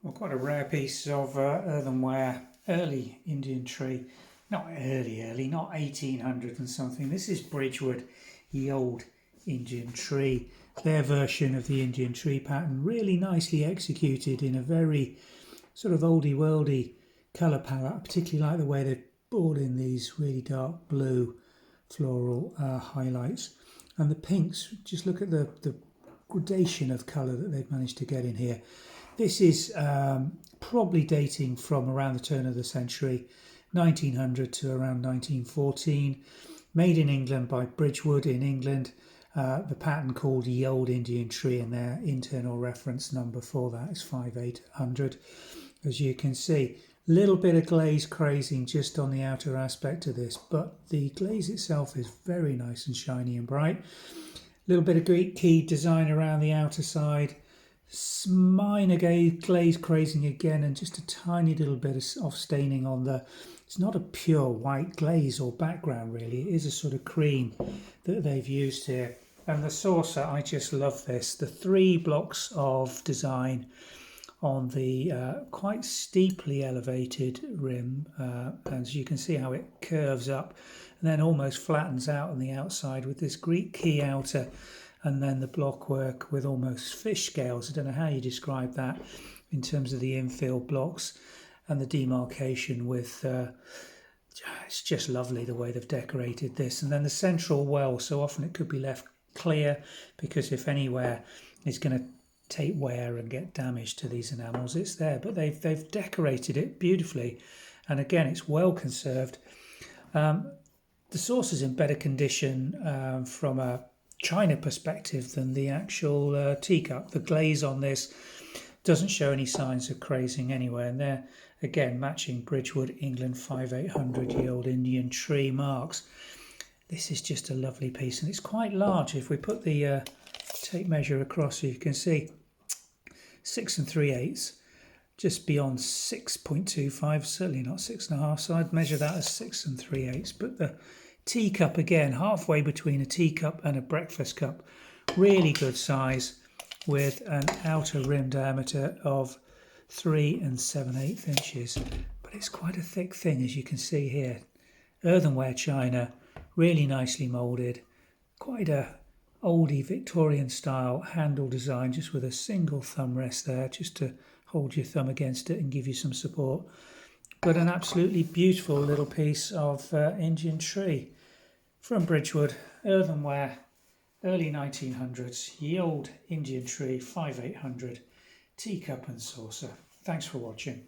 Well, quite a rare piece of earthenware, early Indian tree. Not early, not 1800 and something. This is Bridgwood, the Old Indian Tree. Their version of the Indian tree pattern, really nicely executed in a very sort of oldie worldy colour palette. I particularly like the way they've brought in these really dark blue floral highlights. And the pinks, just look at the gradation of colour that they've managed to get in here. This is probably dating from around the turn of the century, 1900 to around 1914. Made in England by Bridgwood in England. The pattern called the Olde Indian Tree, and their internal reference number for that is 5800. As you can see, little bit of glaze crazing just on the outer aspect of this, but the glaze itself is very nice and shiny and bright. Little bit of Greek key design around the outer side. Minor glaze crazing again, and just a tiny little bit of staining on the... It's not a pure white glaze or background really, it is a sort of cream that they've used here. And the saucer, I just love this. The 3 blocks of design on the quite steeply elevated rim, as you can see how it curves up and then almost flattens out on the outside with this Greek key outer, and then the blockwork with almost fish scales. I don't know how you describe that in terms of the infill blocks and the demarcation with... it's just lovely the way they've decorated this. And then the central well, so often it could be left clear, because if anywhere is going to take wear and get damaged to these enamels, it's there. But they've decorated it beautifully, and again it's well conserved. The saucer's in better condition from a china perspective than the actual teacup. The glaze on this doesn't show any signs of crazing anywhere, and they're again matching Bridgwood England 5800-year-old Indian tree marks. This is just a lovely piece, and it's quite large. If we put the tape measure across, you can see 6 3/8, just beyond 6.25, certainly not 6.5, so I'd measure that as 6 3/8. But the teacup, again, halfway between a teacup and a breakfast cup, really good size, with an outer rim diameter of 3 7/8 inches. But it's quite a thick thing, as you can see here. Earthenware china, really nicely moulded, quite a oldie Victorian style handle design, just with a single thumb rest there, just to hold your thumb against it and give you some support. But an absolutely beautiful little piece of Indian tree from Bridgwood, earthenware, early 1900s, ye old Indian tree 5800, teacup and saucer. Thanks for watching.